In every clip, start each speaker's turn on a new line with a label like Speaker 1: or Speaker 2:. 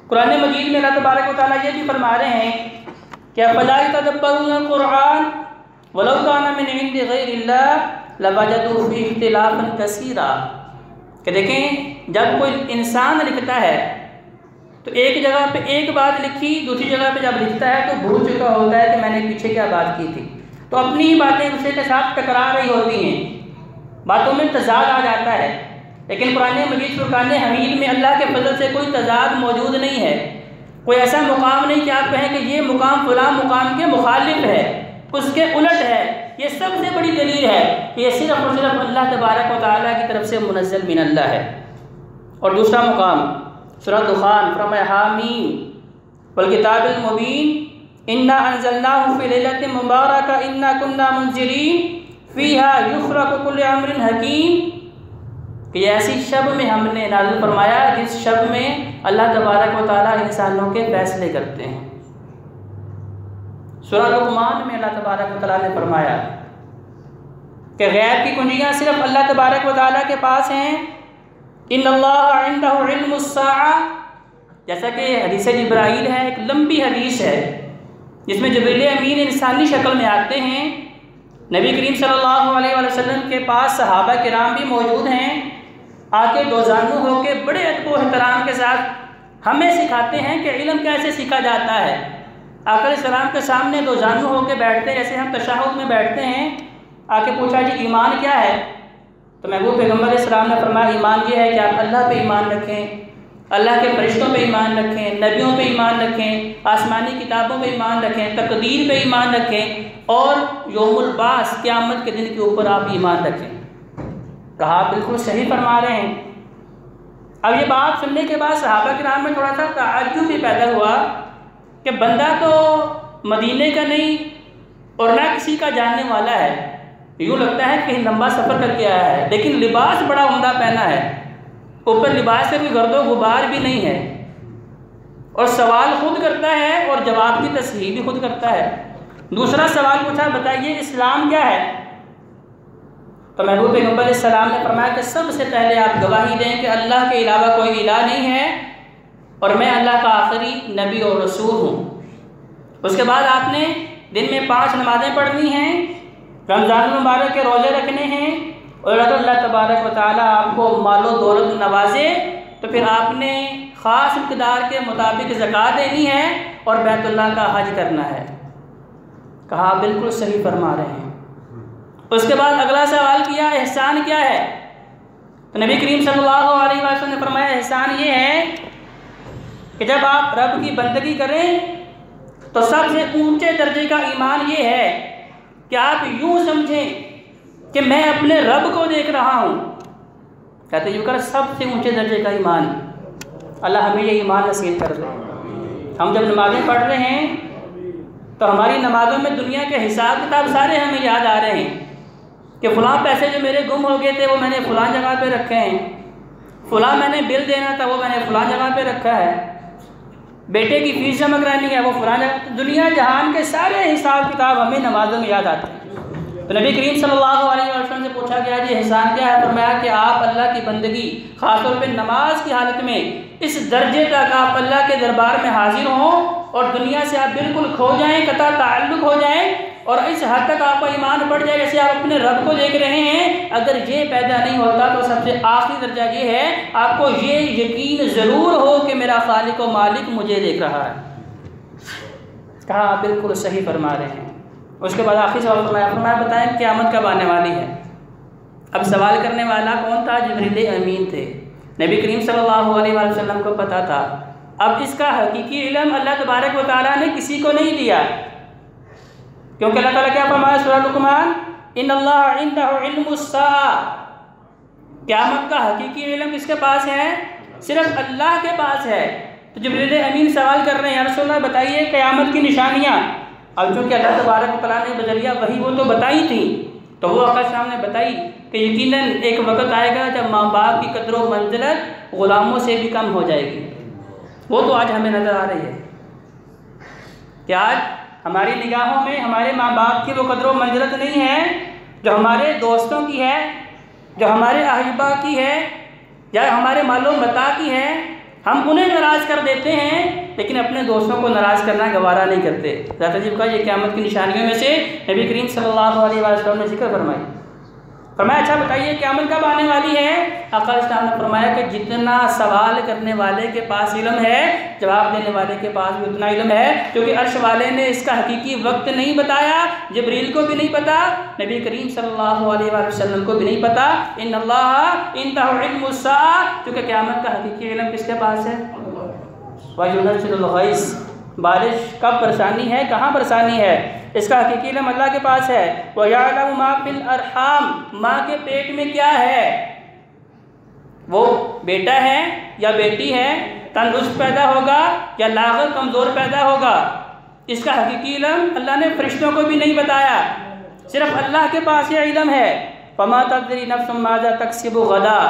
Speaker 1: قرآن مجید میں اللہ تبارک و تعالیٰ یہ بھی فرما رہے ہیں کہ افلا یتدبرون القرآن ولو کان من عند غیر اللہ لوجدوا فیہ اختلافا کثیرا، کہ دیکھیں جب کوئی انسان لکھتا ہے تو ایک جگہ پہ ایک بات لکھی، دوسری جگہ پہ جب لکھتا ہے تو بھول چکا ہوتا ہے کہ میں نے پیچھے کیا بات کی تھی، تو اپنی ہی باتیں دوسرے کے ساتھ ٹکرا رہی ہوتی ہیں، باتوں میں تضاد آ جاتا ہے۔ لیکن قرآن مجید فرقان حمید میں اللہ کے فضل سے کوئی تضاد موجود نہیں ہے، کوئی ایسا مقام نہیں کہ آپ کہیں کہ یہ مقام فلاں مقام کے مخالف ہے، اس کے الٹ ہے۔ یہ سب سے بڑی دلیل ہے کہ یہ صرف اور صرف اللہ تبارک و تعالیٰ کی طرف سے منزل من اللہ ہے۔ اور دوسرا مقام سورہ دخان فرمایا حامیم والکتاب المبین انا انزلناہ فی لیلۃ مبارکہ انا کنا منذرین فیہا یفرق کل امر حکیم، کہ یہ ایسی شب میں ہم نے نازل فرمایا جس شب میں اللہ تبارک و تعالیٰ انسانوں کے فیصلے کرتے ہیں۔ سورہ لقمان میں اللہ تبارک و تعالیٰ نے فرمایا کہ غیب کی کنجیاں صرف اللہ تبارک و تعالیٰ کے پاس ہیں۔ ان اللہ عندہ علم الساعہ، جیسا کہ حدیث جبرائیل ہے، ایک لمبی حدیث ہے جس میں جبریل امین انسانی شکل میں آتے ہیں، نبی کریم صلی اللہ علیہ وسلم کے پاس صحابہ کرام بھی موجود ہیں، آ کے دوزانو ہو کے بڑے ادب و احترام کے ساتھ ہمیں سکھاتے ہیں کہ علم کیسے سیکھا جاتا ہے۔ آقا علیہ السلام کے سامنے دوزانو ہو کے بیٹھتے ہیں، جیسے ہم تشہد میں بیٹھتے ہیں، آ کے پوچھا جی ایمان کیا ہے؟ تو محبوب پیغمبر علیہ السلام نے فرمایا ایمان یہ ہے کہ آپ اللہ پہ ایمان رکھیں، اللہ کے فرشتوں پہ ایمان رکھیں، نبیوں پہ ایمان رکھیں، آسمانی کتابوں پہ ایمان رکھیں، تقدیر پہ ایمان رکھیں، اور یوم البعث قیامت کے دن کے اوپر آپ ایمان رکھیں۔ کہا بالکل صحیح فرما رہے ہیں۔ اب یہ بات سننے کے بعد صحابہ کرام میں تھوڑا سا تعجب بھی پیدا ہوا کہ بندہ تو مدینے کا نہیں اور نہ کسی کا جاننے والا ہے، یوں لگتا ہے کہ لمبا سفر کر کے آیا ہے، لیکن لباس بڑا عمدہ پہنا ہے، اوپر لباس سے کوئی گرد و غبار بھی نہیں ہے، اور سوال خود کرتا ہے اور جواب کی تصحیح بھی خود کرتا ہے۔ دوسرا سوال پوچھا بتائیے اسلام کیا ہے؟ تو محبوب پیغمبر علیہ السلام نے فرمایا کہ سب سے پہلے آپ گواہی دیں کہ اللہ کے علاوہ کوئی الہ نہیں ہے اور میں اللہ کا آخری نبی اور رسول ہوں۔ اس کے بعد آپ نے دن میں 5 نمازیں پڑھنی ہیں، رمضان المبارک کے روزے رکھنے ہیں، اور اگر اللہ تبارک و تعالیٰ آپ کو مال و دولت نوازے تو پھر آپ نے خاص اقتدار کے مطابق زکوٰۃ دینی ہے اور بیت اللہ کا حج کرنا ہے۔ کہا بالکل صحیح فرما رہے ہیں۔ اس کے بعد اگلا سوال کیا احسان کیا ہے؟ تو نبی کریم صلی اللہ علیہ وسلم نے فرمایا احسان یہ ہے کہ جب آپ رب کی بندگی کریں تو سب سے اونچے درجے کا ایمان یہ ہے کہ آپ یوں سمجھیں کہ میں اپنے رب کو دیکھ رہا ہوں۔ کہتے یوں کر سب سے اونچے درجے کا ایمان، اللہ ہمیں یہ ایمان نصیب کر دے۔ ہم جب نمازیں پڑھ رہے ہیں تو ہماری نمازوں میں دنیا کے حساب کتاب سارے ہمیں یاد آ رہے ہیں کہ فلاں پیسے جو میرے گم ہو گئے تھے وہ میں نے فلاں جگہ پہ رکھے ہیں، فلاں میں نے بل دینا تھا وہ میں نے فلاں جگہ پہ رکھا ہے، بیٹے کی فیس جمع کرانی ہے وہ فلاں جگہ، دنیا جہان کے سارے حساب کتاب ہمیں نمازوں میں یاد آتے ہیں۔ تو نبی کریم صلی اللہ علیہ وسلم سے پوچھا گیا جی احسان کیا ہے؟ فرمایا کہ آپ اللہ کی بندگی خاص طور پہ نماز کی حالت میں اس درجے تک آپ اللہ کے دربار میں حاضر ہوں اور دنیا سے آپ بالکل کھو جائیں، قطع تعلق ہو جائیں، اور اس حد تک آپ کا ایمان بڑھ جائے جیسے آپ اپنے رب کو دیکھ رہے ہیں۔ اگر یہ پیدا نہیں ہوتا تو سب سے آخری درجہ یہ ہے آپ کو یہ یقین ضرور ہو کہ میرا خالق و مالک مجھے دیکھ رہا ہے۔ کہا آپ بالکل صحیح فرما رہے ہیں۔ اس کے بعد آخری سوال فرمایا بتائیں قیامت کب آنے والی ہے؟ اب سوال کرنے والا کون تھا؟ جبریل امین تھے، نبی کریم صلی اللہ علیہ وسلم کو پتہ تھا۔ اب اس کا حقیقی علم اللہ تبارک و تعالیٰ نے کسی کو نہیں دیا، کیونکہ اللہ تعالیٰ کیا فرمایا سورہ لقمان ان اللہ عندہ علم الساعہ، قیامت کا حقیقی علم کس کے پاس ہے؟ صرف اللہ کے پاس ہے۔ تو جبریل امین سوال کر رہے ہیں یا رسول اللہ بتائیے قیامت کی نشانیاں۔ اب چونکہ اللہ تبارک و تعالیٰ نے بذریعہ وحی وہ تو بتائی تھیں، تو وہ آقا صاحب نے بتائی کہ یقیناً ایک وقت آئے گا جب ماں باپ کی قدر و منزلت غلاموں سے بھی کم ہو جائے گی۔ وہ تو آج ہمیں نظر آ رہی ہے کہ آج ہماری نگاہوں میں ہمارے ماں باپ کی وہ قدر و منزلت نہیں ہے جو ہمارے دوستوں کی ہے، جو ہمارے احبا کی ہے، یا ہمارے مال و متاع کی ہے۔ ہم انہیں ناراض کر دیتے ہیں لیکن اپنے دوستوں کو ناراض کرنا گوارا نہیں کرتے۔ ذات عجیب کا یہ قیامت کی نشانیوں میں سے نبی کریم صلی اللہ علیہ وسلم نے ذکر فرمایا اچھا بتائیے قیامت کب آنے والی ہے؟ آقا اسلام نے فرمایا کہ جتنا سوال کرنے والے کے پاس علم ہے جواب دینے والے کے پاس بھی اتنا علم ہے، کیونکہ عرش والے نے اس کا حقیقی وقت نہیں بتایا، جبریل کو بھی نہیں پتا، نبی کریم صلی اللہ علیہ وسلم کو بھی نہیں پتا۔ ان اللہ عنده علم الساعہ، کیونکہ قیامت کا حقیقی علم کس کے پاس ہے؟ وَيُنَزِّلُ الْغَيْثَ، بارش کب برسانی ہے، کہاں برسانی ہے، اس کا حقیقی علم اللہ کے پاس ہے۔ وَيَعْلَمُ مَا فِي الْأَرْحَامِ، ماں کے پیٹ میں کیا ہے، وہ بیٹا ہے یا بیٹی ہے، تندرست پیدا ہوگا یا لاغر کمزور پیدا ہوگا، اس کا حقیقی علم اللہ نے فرشتوں کو بھی نہیں بتایا، صرف اللہ کے پاس یہ علم ہے۔ فَمَا تَدْرِي نَفْسٌ مَاذَا تَكْسِبُ غَدًا،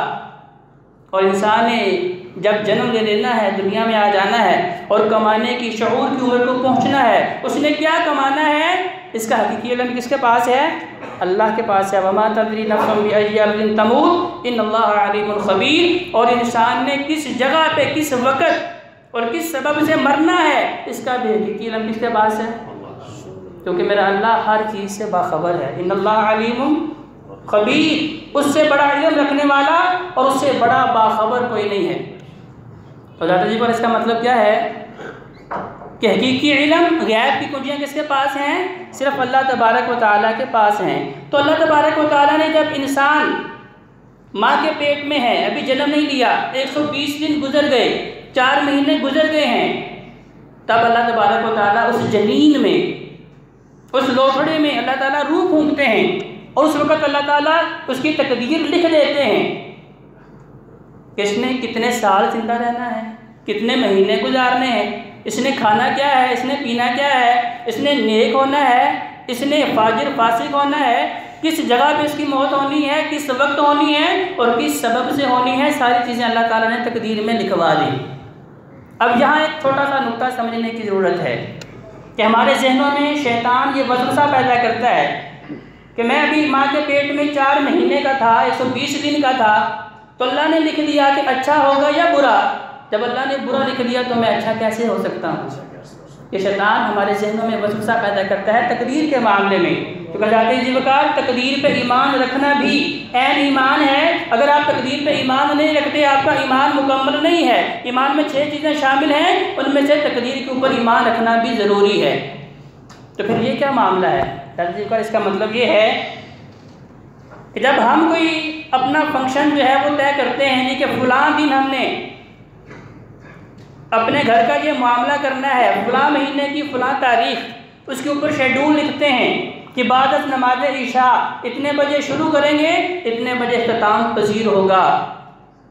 Speaker 1: اور انسان نے جب جنم لے لینا ہے، دنیا میں آ جانا ہے اور کمانے کی شعور کی عمر کو پہنچنا ہے، اس نے کیا کمانا ہے، اس کا حقیقی علم کس کے پاس ہے؟ اللہ کے پاس ہے۔ وَمَا تَدْرِي نَفْسٌ بِأَيِّ أَرْضٍ تَمُوتُ إِنَّ اللَّهَ عَلِيمٌ خَبِيرٌ، اور انسان نے کس جگہ پہ، کس وقت اور کس سبب سے مرنا ہے، اس کا بھی حقیقی علم کس کے پاس ہے؟ کیونکہ میرا اللہ ہر چیز سے باخبر ہے۔ ان اللہ علیم خبیر، اس سے بڑا علم رکھنے والا اور اس سے بڑا باخبر کوئی نہیں ہے۔ تو ذات جی پر اس کا مطلب کیا ہے کہ حقیقی علم، غیب کی کنجیاں کس کے پاس ہیں؟ صرف اللہ تبارک و تعالیٰ کے پاس ہیں۔ تو اللہ تبارک و تعالیٰ نے جب انسان ماں کے پیٹ میں ہے، ابھی جنم نہیں لیا، 120 دن گزر گئے، 4 مہینے گزر گئے ہیں، تب اللہ تبارک و تعالیٰ اس جنین میں، اس لوتھڑے میں اللہ تعالیٰ روح پھونکتے ہیں، اور اس وقت اللہ تعالیٰ اس کی تقدیر لکھ دیتے ہیں کہ اس نے کتنے سال زندہ رہنا ہے، کتنے مہینے گزارنے ہیں، اس نے کھانا کیا ہے، اس نے پینا کیا ہے، اس نے نیک ہونا ہے، اس نے فاجر فاسق ہونا ہے، کس جگہ پہ اس کی موت ہونی ہے، کس وقت ہونی ہے اور کس سبب سے ہونی ہے، ساری چیزیں اللہ تعالیٰ نے تقدیر میں لکھوا دی۔ اب یہاں ایک چھوٹا سا نقطہ سمجھنے کی ضرورت ہے کہ ہمارے ذہنوں میں شیطان یہ وسوسہ پیدا کرتا ہے کہ میں ابھی ماں کے پیٹ میں 4 مہینے کا تھا، 120 دن کا تھا، تو اللہ نے لکھ دیا کہ اچھا ہوگا یا برا، جب اللہ نے برا لکھ دیا تو میں اچھا کیسے ہو سکتا ہوں؟ یہ شیطان ہمارے ذہنوں میں وسوسہ پیدا کرتا ہے تقدیر کے معاملے میں۔ تو کہتے ہیں وقار تقدیر پہ ایمان رکھنا بھی عین ایمان ہے۔ اگر آپ تقدیر پہ ایمان نہیں رکھتے، آپ کا ایمان مکمل نہیں ہے۔ ایمان میں 6 چیزیں شامل ہیں، ان میں سے تقدیر کے اوپر ایمان رکھنا بھی ضروری ہے۔ تو پھر یہ کیا معاملہ ہے؟ اس کا مطلب یہ ہے کہ جب ہم کوئی اپنا فنکشن جو ہے وہ طے کرتے ہیں کہ فلاں دن ہم نے اپنے گھر کا یہ معاملہ کرنا ہے، فلاں مہینے کی فلاں تاریخ، اس کے اوپر شیڈول لکھتے ہیں کہ بعد از نماز عشاء اتنے بجے شروع کریں گے، اتنے بجے اختتام پذیر ہوگا۔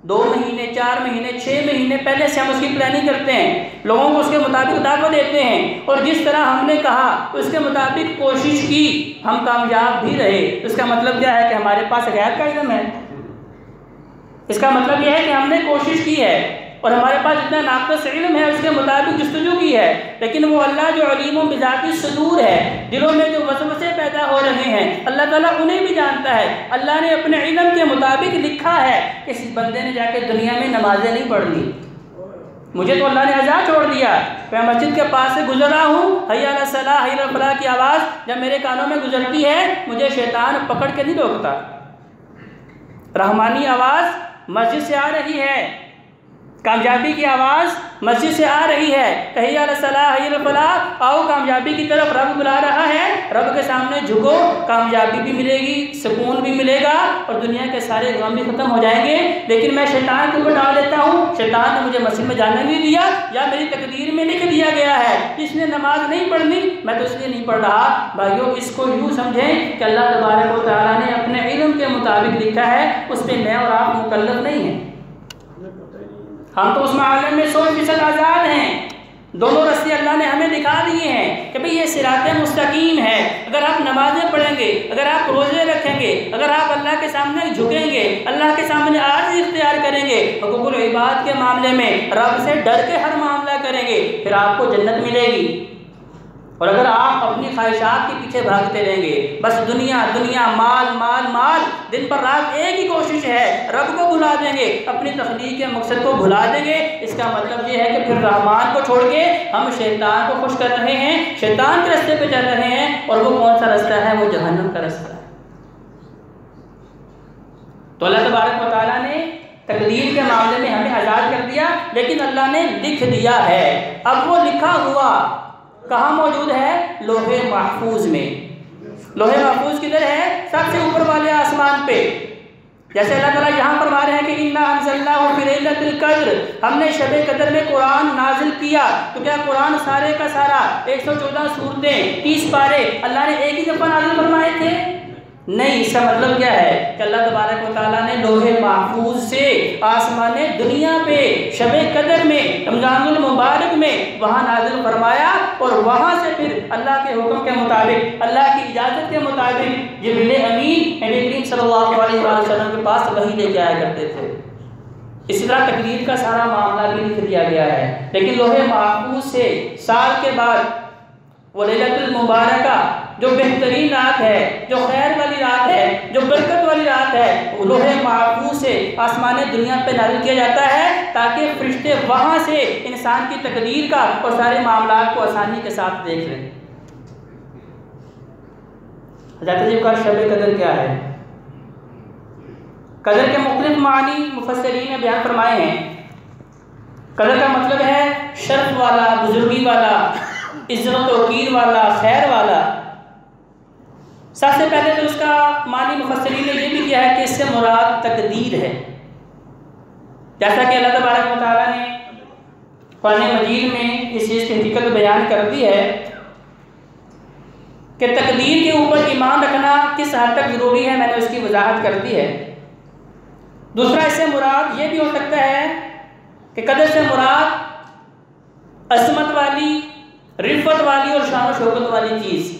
Speaker 1: 2 مہینے، 4 مہینے، 6 مہینے پہلے سے ہم اس کی پلاننگ کرتے ہیں، لوگوں کو اس کے مطابق دعوت دیتے ہیں، اور جس طرح ہم نے کہا اس کے مطابق کوشش کی، ہم کامیاب بھی رہے۔ اس کا مطلب کیا ہے کہ ہمارے پاس غیب کا علم ہے۔ اس کا مطلب یہ ہے کہ ہم نے کوشش کی ہے اور ہمارے پاس اتنا ناقص علم ہے، اس کے مطابق جستجو کی ہے، لیکن وہ اللہ جو علیم و بذات الصدور ہے، دلوں میں جو وسوسے پیدا ہو رہے ہیں، اللہ تعالیٰ انہیں بھی جانتا ہے۔ اللہ نے اپنے علم کے مطابق لکھا ہے کہ اس بندے نے جا کے دنیا میں نمازیں نہیں پڑھنی۔ مجھے تو اللہ نے آزاد چھوڑ دیا، میں مسجد کے پاس سے گزر رہا ہوں، حی علی الصلاۃ، حی علی الفلاح کی آواز جب میرے کانوں میں گزرتی ہے، مجھے شیطان پکڑ کے نہیں روکتا۔ رحمانی آواز مسجد سے آ رہی ہے، کامیابی کی آواز مسجد سے آ رہی ہے، حی علی الصلاۃ، حی علی الفلاح، آؤ کامیابی کی طرف، رب بلا رہا ہے، رب کے سامنے جھکو، کامیابی بھی ملے گی، سکون بھی ملے گا اور دنیا کے سارے غم بھی ختم ہو جائیں گے۔ لیکن میں شیطان کے اوپر ڈال دیتا ہوں، شیطان نے مجھے مسجد میں جانے نہیں دیا، یا میری تقدیر میں لکھ دیا گیا ہے اس نے نماز نہیں پڑھنی، میں تو اس لیے نہیں پڑھ رہا۔ بھائیو اس کو یوں سمجھیں کہ اللہ تبارک و تعالیٰ نے اپنے علم کے مطابق لکھا ہے، اس پہ میں اور آپ مکلف نہیں ہیں۔ ہم تو اس معاملے میں 100% آزاد ہیں۔ دونوں راستے اللہ نے ہمیں دکھا دیے ہیں کہ بھئی یہ صراط مستقیم ہے۔ اگر آپ نمازیں پڑھیں گے، اگر آپ روزے رکھیں گے، اگر آپ اللہ کے سامنے جھکیں گے، اللہ کے سامنے عاجزی اختیار کریں گے، حقوق العباد کے معاملے میں رب سے ڈر کے ہر معاملہ کریں گے، پھر آپ کو جنت ملے گی۔ اور اگر آپ اپنی خواہشات کے پیچھے بھاگتے رہیں گے، بس دنیا دنیا، مال مال مال، دن پر رات ایک ہی کوشش ہے، رب کو بھلا دیں گے، اپنی تخلیق کے مقصد کو بھلا دیں گے، اس کا مطلب یہ ہے کہ پھر رحمان کو چھوڑ کے ہم شیطان کو خوش کر رہے ہیں، شیطان کے راستے پہ چل رہے ہیں، اور وہ کون سا راستہ ہے؟ وہ جہنم کا راستہ ہے۔ تو اللہ تبارک و تعالیٰ نے تقدیر کے معاملے میں ہمیں آزاد کر دیا، لیکن اللہ نے لکھ دیا ہے۔ اب وہ لکھا ہوا کہاں موجود ہے؟ لوح محفوظ میں۔ لوح محفوظ کدھر ہے؟ سب سے اوپر والے آسمان پہ۔ جیسے اللہ تعالیٰ یہاں فرما رہے ہیں کہ اِنَّا أَنزَلْنَاهُ فِي لَيْلَةِ الْقَدْرِ، ہم نے شب قدر میں قرآن نازل کیا۔ تو کیا قرآن سارے کا سارا 114 سورتیں 30 پارے اللہ نے ایک ہی دفعہ نازل فرمائے تھے؟ نہیں۔ اس کا مطلب کیا ہے کہ اللہ تبارک و تعالیٰ نے لوح محفوظ سے آسمان دنیا پہ شب قدر میں رمضان المبارک میں وہاں نازل فرمایا، اور وہاں سے پھر اللہ کے حکم کے مطابق، اللہ کی اجازت کے مطابق جبریل امین نبی کریم صلی اللہ علیہ وسلم کے پاس وحی لے کے آیا کرتے تھے۔ اسی طرح تقدیر کا سارا معاملہ بھی لکھ دیا گیا ہے، لیکن لوح محفوظ سے سال کے بعد وہ لیلۃ المبارکہ جو بہترین رات ہے، جو خیر والی رات ہے، جو برکت والی رات ہے، وہ لوح محفوظ سے آسمان دنیا پہ نازل کیا جاتا ہے تاکہ فرشتے وہاں سے انسان کی تقدیر کا اور سارے معاملات کو آسانی کے ساتھ دیکھ لیں۔ حضرت جی کا شب قدر کیا ہے؟ قدر کے مختلف معنی مفسرین نے بیان فرمائے ہیں۔ قدر کا مطلب ہے شرف والا، بزرگی والا، عزت و توقیر والا، خیر والا۔ سب سے پہلے تو اس کا معنی مفسرین نے یہ بھی کیا ہے کہ اس سے مراد تقدیر ہے، جیسا کہ اللہ تبارک و تعالیٰ نے قرآن مجید میں اس چیز کی حقیقت بیان کر دی ہے کہ تقدیر کے اوپر ایمان رکھنا کس حد تک ضروری ہے، میں نے اس کی وضاحت کر دی ہے۔ دوسرا اس سے مراد یہ بھی ہو سکتا ہے کہ قدر سے مراد عظمت والی، رفعت والی اور شان و شوکت والی چیز۔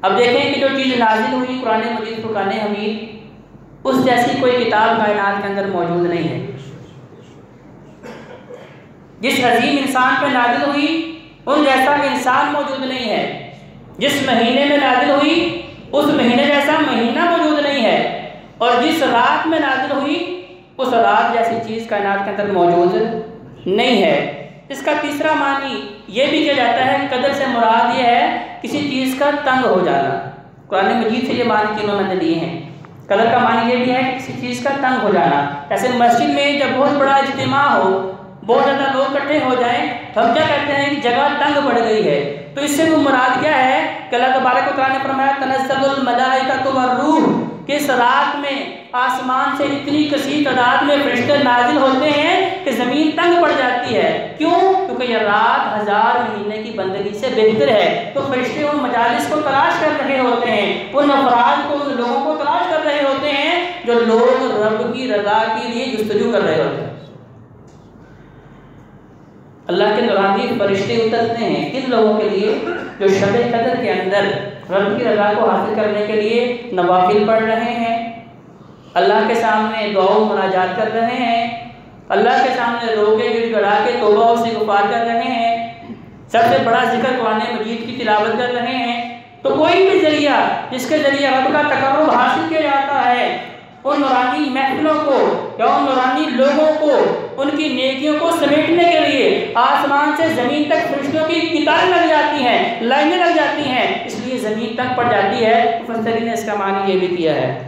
Speaker 1: اب دیکھیں کہ جو چیز نازل ہوئی قرآن مجید فرقان حمید، اس جیسی کوئی کتاب کائنات کے اندر موجود نہیں ہے۔ جس عظیم انسان پہ نازل ہوئی ان جیسا انسان موجود نہیں ہے، جس مہینے میں نازل ہوئی اس مہینے جیسا مہینہ موجود نہیں ہے، اور جس رات میں نازل ہوئی اس رات جیسی چیز کائنات کے اندر موجود نہیں ہے۔ اس کا تیسرا معنی یہ بھی کیا جاتا ہے کہ قدر سے مراد یہ ہے کسی چیز کا تنگ ہو جانا۔ قرآن مجید سے یہ معنی تینوں میں نے دیے ہیں۔ قدر کا معنی یہ بھی ہے کہ کسی چیز کا تنگ ہو جانا۔ جیسے مسجد میں جب بہت بڑا اجتماع ہو، بہت زیادہ لوگ اکٹھے ہو جائیں تو ہم کیا کہتے ہیں کہ جگہ تنگ پڑ گئی ہے۔ تو اس سے وہ مراد کیا ہے کہ اللہ تبارک و تعالیٰ نے فرمایا تنزل الملائکۃ والروح، کہ اس رات میں آسمان سے اتنی کثیر تعداد میں فرشتے نازل ہوتے ہیں کہ زمین تنگ پڑ جاتی ہے۔ کیوں؟ کیونکہ یہ رات 1000 مہینے کی بندگی سے بہتر ہے۔ تو فرشتے ان مجالس کو تلاش کر رہے ہوتے ہیں، ان افراد کو، ان لوگوں کو تلاش کر رہے ہوتے ہیں جو لوگ رب کی رضا کے لیے جستجو کر رہے ہوتے ہیں۔ اللہ کے نورانی فرشتے اترتے ہیں کن لوگوں کے لیے؟ جو شب قدر کے اندر رب کی رضا کو حاصل کرنے کے لیے نوافل پڑھ رہے ہیں، اللہ کے سامنے دعا و مناجات کر رہے ہیں، اللہ کے سامنے روکے گڑ گڑا کے توبہ و استغفار کر رہے ہیں، سب سے بڑا ذکر قرآن مجید کی تلاوت کر رہے ہیں۔ تو کوئی بھی ذریعہ جس کے ذریعے رب کا تقرب حاصل کیا جاتا ہے، ان نورانی محفلوں کو یا ان نورانی لوگوں کو، ان کی نیکیوں کو سمیٹنے کے لیے آسمان سے زمین تک فرشتوں کی قطاریں لگ جاتی ہیں، لائنیں لگ جاتی ہیں، اس لیے زمین تک پڑ جاتی ہے۔ مفسرین نے اس کا معنی یہ بھی کیا ہے